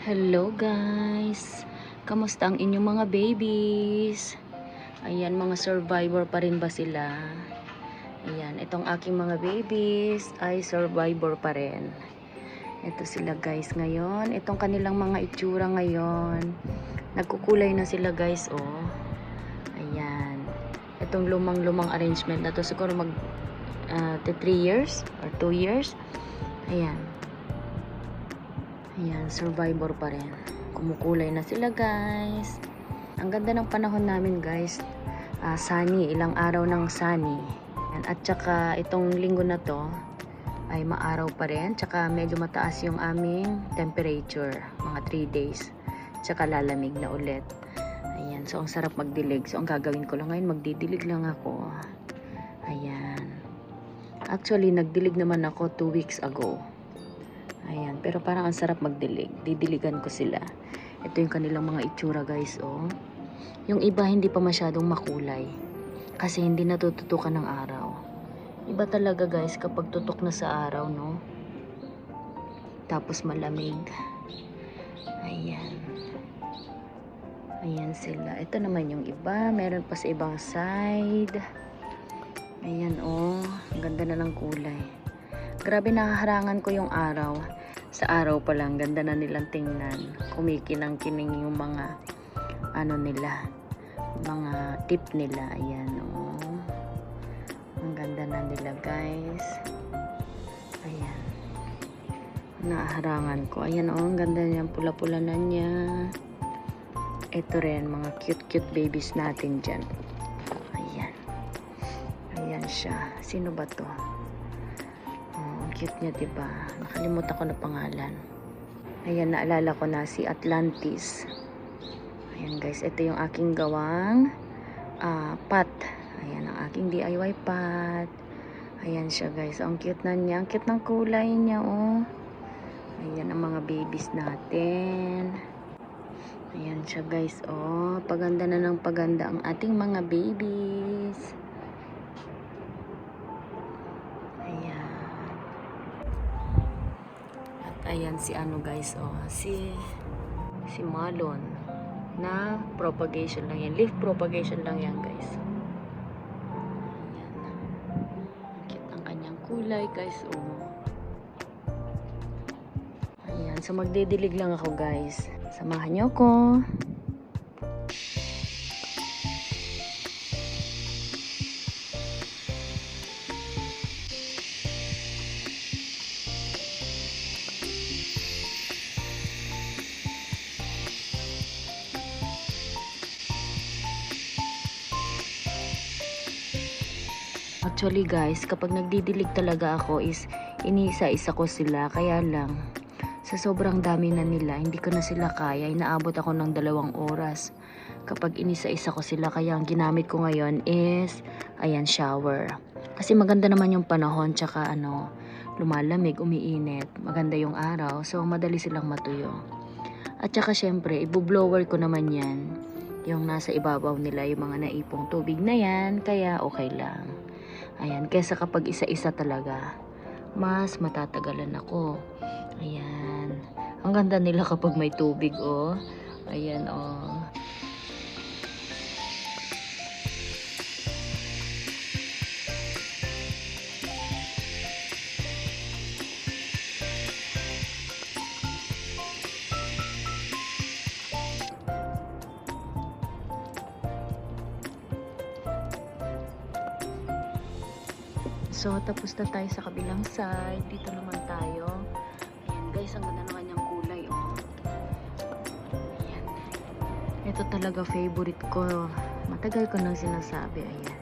Hello guys! Kamusta ang inyong mga babies? Ayan, mga survivor pa rin ba sila? Ayan, itong aking mga babies ay survivor pa rin. Ito sila guys ngayon. Itong kanilang mga itsura ngayon. Nagkukulay na sila guys, oh. Ayan. Itong lumang-lumang arrangement na to siguro mag 3 years or 2 years. Ayan. Ayan, survivor pa rin. Kumukulay na sila guys. Ang ganda ng panahon namin guys. Sunny, ilang araw ng sunny. Ayan, at saka itong linggo na to ay maaraw pa rin. Tsaka medyo mataas yung aming temperature. Mga 3 days. Tsaka lalamig na ulit. Ayan, so ang sarap magdilig. So ang gagawin ko lang ngayon, magdidilig lang ako. Ayan. Actually, nagdilig naman ako 2 weeks ago. Ayan, pero parang ang sarap magdilig. Didiligan ko sila. Ito yung kanilang mga itsura guys, oh. Yung iba hindi pa masyadong makulay. Kasi hindi natututukan ng araw. Iba talaga guys kapag tutok na sa araw, no? Tapos malamig. Ayan. Ayan sila. Ito naman yung iba. Meron pa sa ibang side. Ayan, oh. Ang ganda na ng kulay. Grabe, nakaharangan ko yung araw. Sa araw pa lang, ganda na nilang tingnan. Kumikinang-kining yung mga ano nila, mga tip nila. Ayan, oh. Ang ganda na nila, guys. Ayan. Nakaharangan ko. Ayan, oh. Ang ganda niya. Pula-pula na niya. Ito rin, mga cute-cute babies natin dyan. Ayan. Ayan siya. Sino ba to? Cute niya, diba? Nakalimutan ko na pangalan. Ayan, naalala ko na si Atlantis. Ayan guys, ito yung aking gawang pot. Ayan, ang aking DIY pot. Ayan siya guys, ang cute na niya. Ang cute ng kulay niya, oh. Ayan ang mga babies natin. Ayan siya guys, oh. Paganda na ng paganda ang ating mga babies. Ayan si ano guys, oh, si Malon na propagation lang yan, leaf propagation lang yan guys. Ayan, cute ang kanyang kulay guys, oh. Ayan, so magdidilig lang ako guys, samahan nyo ko. Actually guys, kapag nagdidilig talaga ako is inisa-isa ko sila. Kaya lang, sa sobrang dami na nila, hindi ko na sila kaya. Inaabot ako ng 2 oras kapag inisa-isa ko sila. Kaya ang ginamit ko ngayon is, ayan, shower. Kasi maganda naman yung panahon, tsaka ano, lumalamig, umiinit. Maganda yung araw, so madali silang matuyo. At tsaka syempre, ibublower ko naman yan. Yung nasa ibabaw nila, yung mga naipong tubig na yan. Kaya okay lang. Ayan, kesa kapag isa-isa talaga, mas matatagalan ako. Ayan. Ang ganda nila kapag may tubig, oh. Ayan, oh. So, tapos na tayo sa kabilang side. Dito naman tayo. Ayan guys, ang ganda ng kanyang kulay, oh. Ayan. Ito talaga favorite ko. Matagal ko nang sinasabi. Ayan.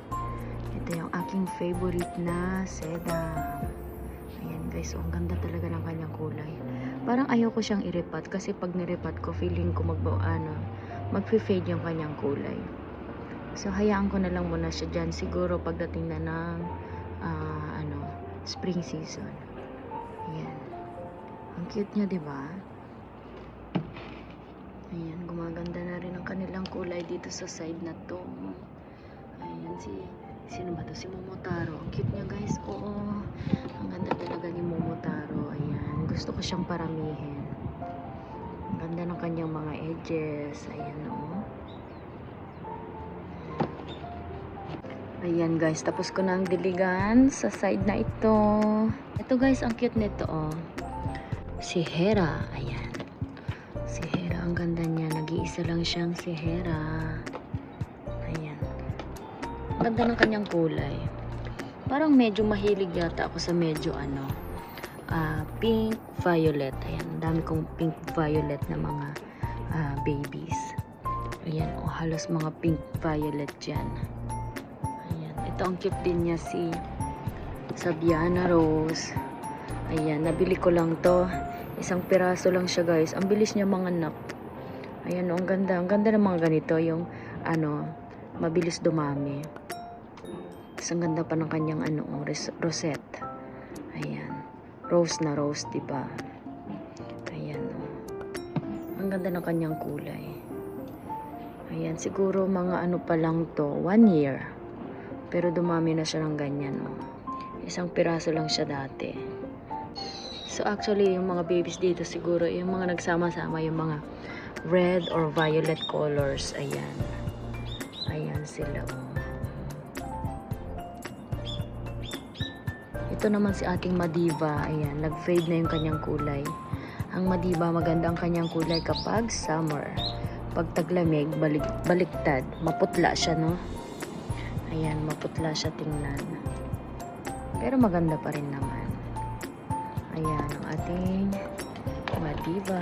Ito yung aking favorite na sedum. Ayan guys, oh, ang ganda talaga ng kanyang kulay. Parang ayaw ko siyang i-repat kasi pag ni-repat ko, feeling ko mag-fade yung kanyang kulay. So, hayaan ko na lang muna siya dyan. Siguro pagdating na ng spring season. Ayan. Ang cute niya, diba? Ayan, gumaganda na rin ang kanilang kulay dito sa side na to. Ayan, sino ba to? Si Momotaro. Ang cute niya, guys. Oo. Ang ganda talaga ni Momotaro. Ayan. Gusto ko siyang paramihin. Ang ganda Ganda ng kanyang mga edges. Ayan oh. Ayan guys, tapos ko na ang diligan sa side na ito. Ito guys, ang cute nito oh. Si Hera, ayan. Si Hera, ang ganda niya. Nag-iisa lang siyang si Hera. Ayan. Ang ganda ng kanyang kulay. Parang medyo mahilig yata ako sa medyo pink, violet. Ayan, ang dami kong pink, violet na mga babies. Ayan, oh, halos mga pink, violet dyan. Ayan, ito ang cute din niya si Sabiana Rose. Ayan, nabili ko lang to. Isang piraso lang siya guys. Ang bilis niya manganak. Ayan, oh, ang ganda. Ang ganda ng mga ganito. Yung, mabilis dumami. Tapos ang ganda pa ng kanyang, rosette. Ayan. Rose na rose, diba? Ayan, oh. Ang ganda ng kanyang kulay. Ayan, siguro mga pa lang to. 1 year. Pero dumami na siya ng ganyan, oh. Isang piraso lang siya dati. So actually, yung mga babies dito siguro, yung mga nagsama-sama, yung mga red or violet colors. Ayan. Ayan sila, oh. Ito naman si ating Madiva. Ayan, nag-fade na yung kanyang kulay. Ang Madiva, maganda ang kanyang kulay kapag summer. Pag taglamig, baliktad. Maputla siya, no? Ayan, maputla siya tingnan. Pero maganda pa rin naman. Ayan, ang ating Madiva.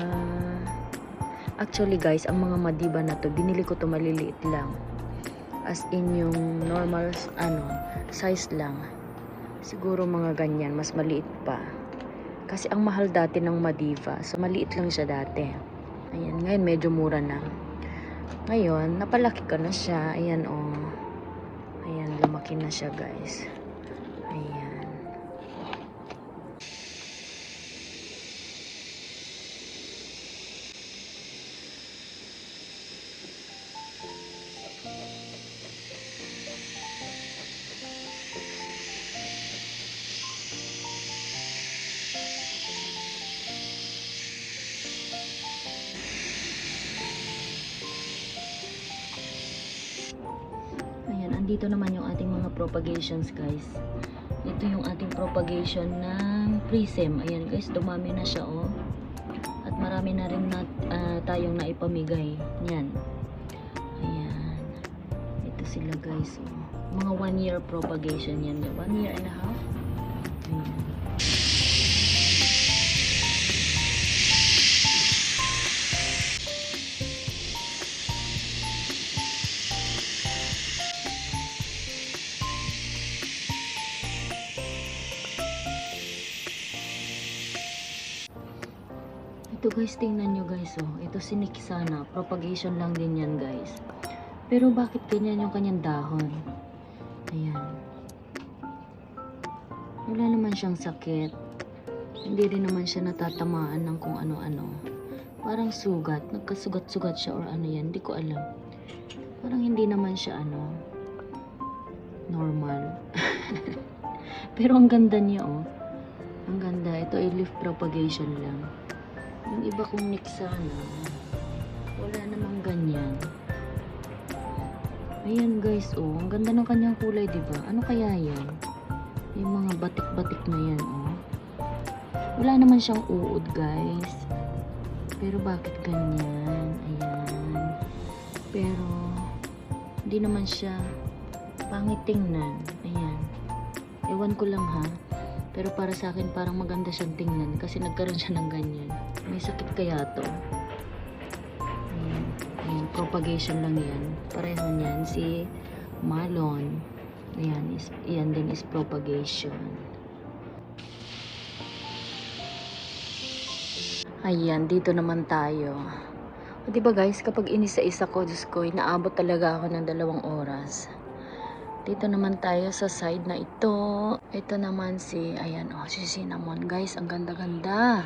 Actually guys, ang mga Madiva na to, binili ko to maliliit lang. As in yung normal, size lang. Siguro mga ganyan, mas maliit pa. Kasi ang mahal dati ng Madiva, so maliit lang siya dati. Ayan, ngayon medyo mura na. Ngayon, napalaki ko na siya. Ayan, oh. Ayan, lumaki na siya guys. Ayan. Ayan, andito naman yung ating mga propagations guys. Ito yung ating propagation ng prism. Ayan guys, dumami na siya oh. At marami na rin tayong naipamigay. Yan. Ayan. Ito sila guys oh. Mga 1 year propagation yan. 1 year and a half. Ayan. Ito guys, tingnan nyo guys oh. Ito si Nikisana. Propagation lang din yan guys. Pero bakit ganyan yung kanyang dahon? Ayan. Wala naman siyang sakit. Hindi rin naman siya natatamaan ng kung ano-ano. Parang sugat. Nagkasugat-sugat siya or ano yan. Hindi ko alam. Parang hindi naman siya normal. Pero ang ganda niya oh. Ang ganda. Ito ay leaf propagation lang. Yung iba kong Nikisana, wala namang ganyan. Ayan guys, oh. Ang ganda ng kanyang kulay, diba? Ano kaya yan? Yung mga batik-batik na yan, oh. Wala naman siyang uod, guys. Pero bakit ganyan? Ayan. Pero, hindi naman siya pangit tingnan. Ayan. Ewan ko lang ha. Pero para sa akin parang maganda siyang tingnan kasi nagkaroon siya ng ganyan. May sakit kaya to? Ayan. Ayan, propagation lang yan. Pareho niyan si Malon. Ayan, yan din is propagation. Ayan, dito naman tayo. O diba guys, kapag inisa-isa ko, Diyos ko, inaabot talaga ako ng 2 oras. Dito naman tayo sa side na ito. Ito naman si Cinnamon. Guys, ang ganda-ganda.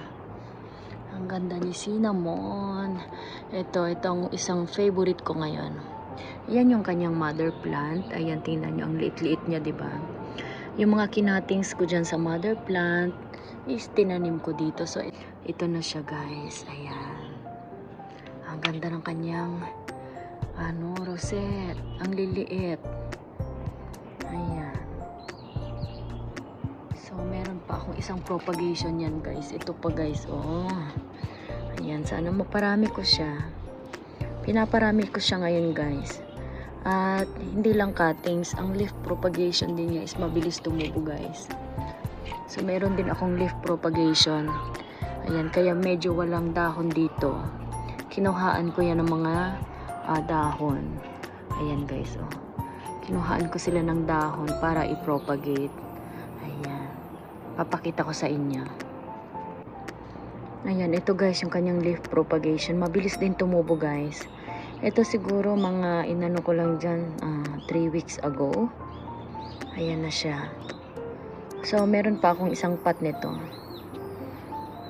Ang ganda ni Cinnamon. Itong isang favorite ko ngayon. Yan yung kanyang mother plant. Ayan, tingnan nyo, ang liit-liit niya, diba? Yung mga kinatings ko dyan sa mother plant is tinanim ko dito. So, ito na siya guys. Ayan. Ang ganda ng kanyang rosette. Ang liliit. Ayan. So, meron pa akong isang propagation yan, guys. Ito pa, guys. Oh. Ayan. Sana maparami ko siya. Pinaparami ko siya ngayon, guys. At hindi lang cuttings. Ang leaf propagation din niya is mabilis tumubo, guys. So, meron din akong leaf propagation. Ayan. Kaya medyo walang dahon dito. Kinuhaan ko yan ng mga dahon. Ayan, guys. Oh. Kinuhaan ko sila ng dahon para i-propagate. Ayan. Papakita ko sa inyo. Ayan. Ito, guys, yung kanyang leaf propagation. Mabilis din tumubo, guys. Ito siguro mga inano ko lang dyan 3 weeks ago. Ayan na siya. So, meron pa akong isang pot nito.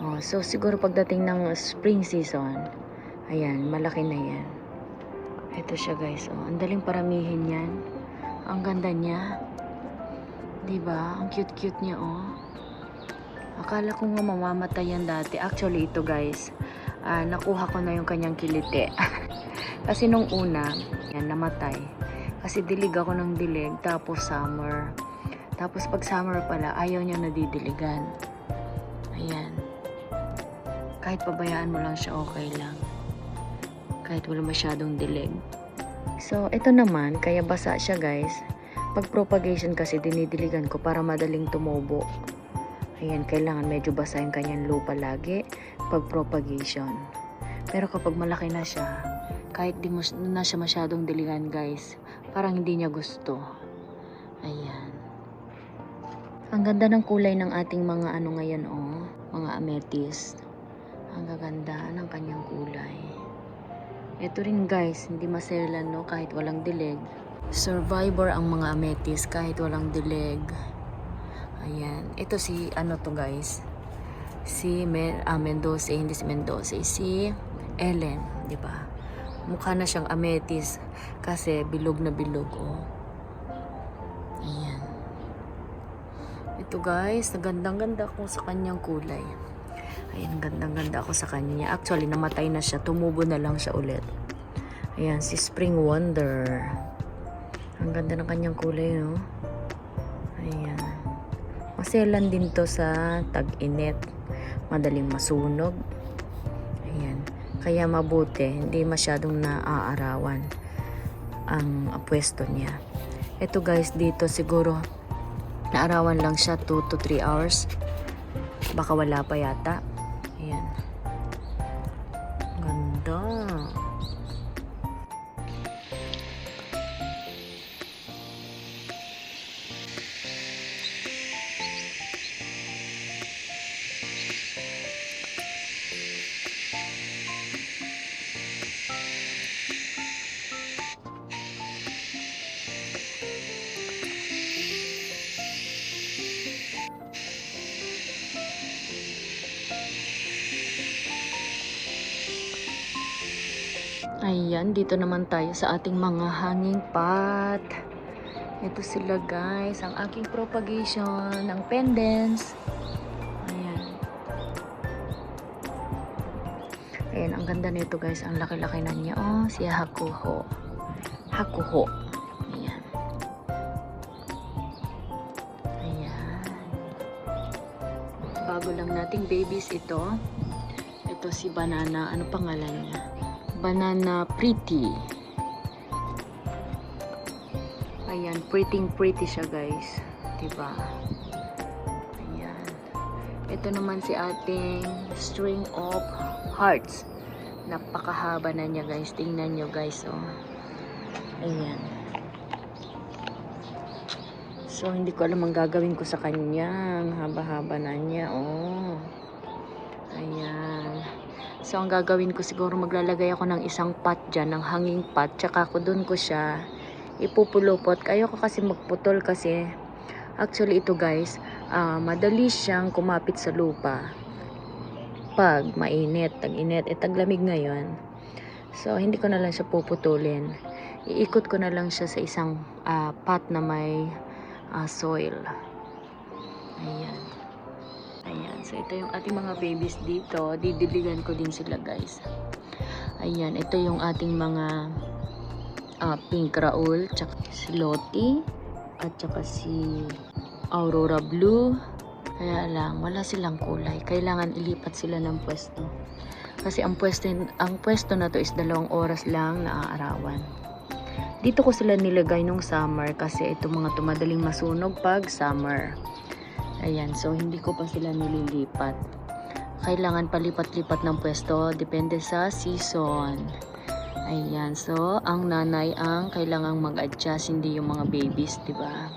Oh, so, siguro pagdating ng spring season, ayan, malaki na yan. Ito siya, guys. Oh, ang daling paramihin yan. Ang ganda niya. Diba? Ang cute-cute niya, oh. Akala ko nga mamamatay yan dati. Actually, ito, guys. Nakuha ko na yung kanyang kilite. Kasi nung una, yan, namatay. Kasi dilig ako ng dilig, tapos summer. Tapos pag summer pala, ayaw niya nadidiligan. Ayan. Kahit pabayaan mo lang siya, okay lang. Kahit wala masyadong dilig. So, ito naman, kaya basa siya, guys. Pag propagation kasi, dinidiligan ko para madaling tumubo. Ayan, kailangan medyo basa yung kanyang lupa lagi pag propagation. Pero kapag malaki na siya, kahit di mo na siya masyadong diligan, guys, parang hindi niya gusto. Ayan. Ang ganda ng kulay ng ating mga ngayon, oh. Mga amethyst. Ang gaganda ng kanyang kulay. Ito rin, guys, hindi maselan, no, kahit walang dilig. Survivor ang mga amethyst kahit walang dilig. Ayan. Ito si, to, guys. Si Mendoza, hindi si Mendoza. Si Ellen, di ba? Mukha na siyang amethyst kasi bilog na bilog, oh. Ayan. Ito, guys, nagandang-ganda ako sa kanyang kulay. Ayan, gandang-ganda ako sa kanya. Actually, namatay na siya. Tumubo na lang siya ulit. Ayan, si Spring Wonder. Ang ganda ng kanyang kulay, no? Ayan. Maselan din to sa tag-init. Madaling masunog. Ayan. Kaya mabuti, hindi masyadong naaarawan ang pwesto niya. Ito, guys, dito siguro naarawan lang siya 2 to 3 hours. Baka wala pa yata. Ayan. Ganda. Ayan, dito naman tayo sa ating mga hanging pot. Ito sila, guys, ang aking propagation ng pendants. Ayan. Ayan, ang ganda nito, guys. Ang laki-laki na niya. Oh, si Hakuho. Hakuho. Ayan. Ayan. Bago lang nating babies ito. Ito si Banana. Ano pangalan niya? Banana Pretty. Ayan, pretty siya, guys. Diba? Ayan. Ito naman si ating String of Hearts. Napakahaba na niya, guys. Tingnan nyo, guys, oh. Ayan. So, hindi ko alam ang gagawin ko sa kanya. Ang haba-haba na niya, oh. Ayan. So, ang gagawin ko siguro maglalagay ako ng isang pot dyan, ng hanging pot. Tsaka ko dun ko siya ipupulupot. Ayoko kasi magputol kasi actually ito, guys, madali siyang kumapit sa lupa pag mainit, tag-init, taglamig ngayon. So, hindi ko na lang siya puputulin. Iikot ko na lang siya sa isang pot na may soil. Ayan. Ayan. So, ito yung ating mga babies dito. Didiligan ko din sila, guys. Ayan, ito yung ating mga pink Raul, tsaka si Lottie, at tsaka si Aurora Blue. Kaya lang, wala silang kulay. Kailangan ilipat sila ng pwesto. Kasi ang pwesto na to is 2 oras lang na aarawan. Dito ko sila nilagay nung summer kasi ito mga madaling masunog pag summer. Ayan, so hindi ko pa sila nililipat. Kailangan palipat-lipat ng pwesto, depende sa season. Ayan, so ang nanay ang kailangang mag-adjust, hindi yung mga babies, diba?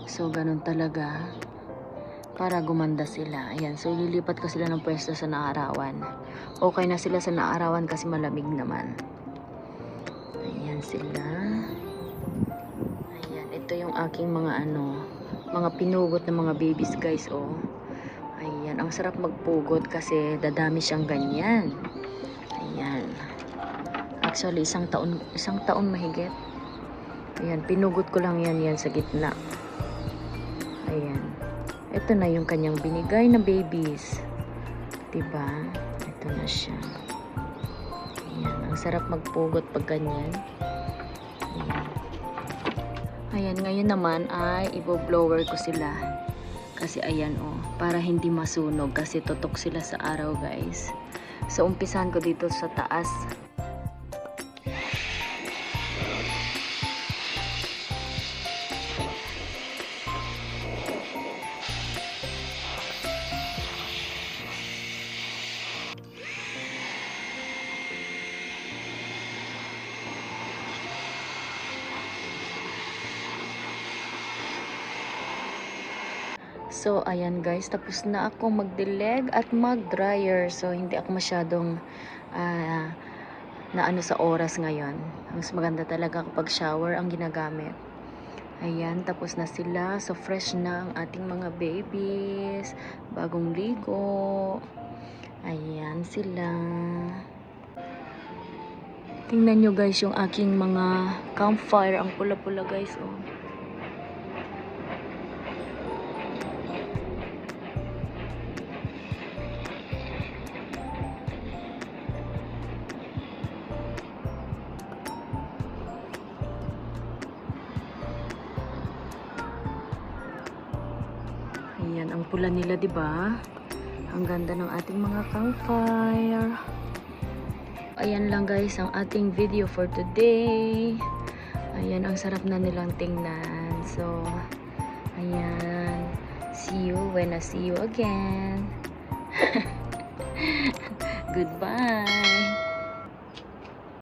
So ganun talaga para gumanda sila. Ayan, so lilipat ko sila ng pwesto sa naarawan. Okay na sila sa naarawan kasi malamig naman. Ayan sila. Ayan, ito yung aking mga mga pinugot na mga babies, guys, oh. Ayan, ang sarap magpugot kasi dadami siyang ganyan. Ayan. Actually, isang taon mahigit. Ayan, pinugot ko lang yan sa gitna. Ayan. Ito na yung kanyang binigay na babies. Diba? Ito na siya. Ayan, ang sarap magpugot pag ganyan. Ayan. Ayan, ngayon naman ay i-blower ko sila. Kasi ayan, oh, para hindi masunog kasi tutok sila sa araw, guys. So umpisahan ko dito sa taas. So, ayan guys, tapos na ako magdileg at mag-dryer. So, hindi ako masyadong naano sa oras ngayon. Mas maganda talaga kapag shower ang ginagamit. Ayan, tapos na sila. So, fresh na ang ating mga babies. Bagong ligo. Ayan sila. Tingnan nyo guys yung aking mga campfire. Ang pula-pula guys, oh. Ayan, ang pula nila, 'di ba? Ang ganda ng ating mga campfire. Ayan lang guys ang ating video for today. Ayan, ang sarap na nilang tingnan. So, ayan. See you when I see you again. Goodbye.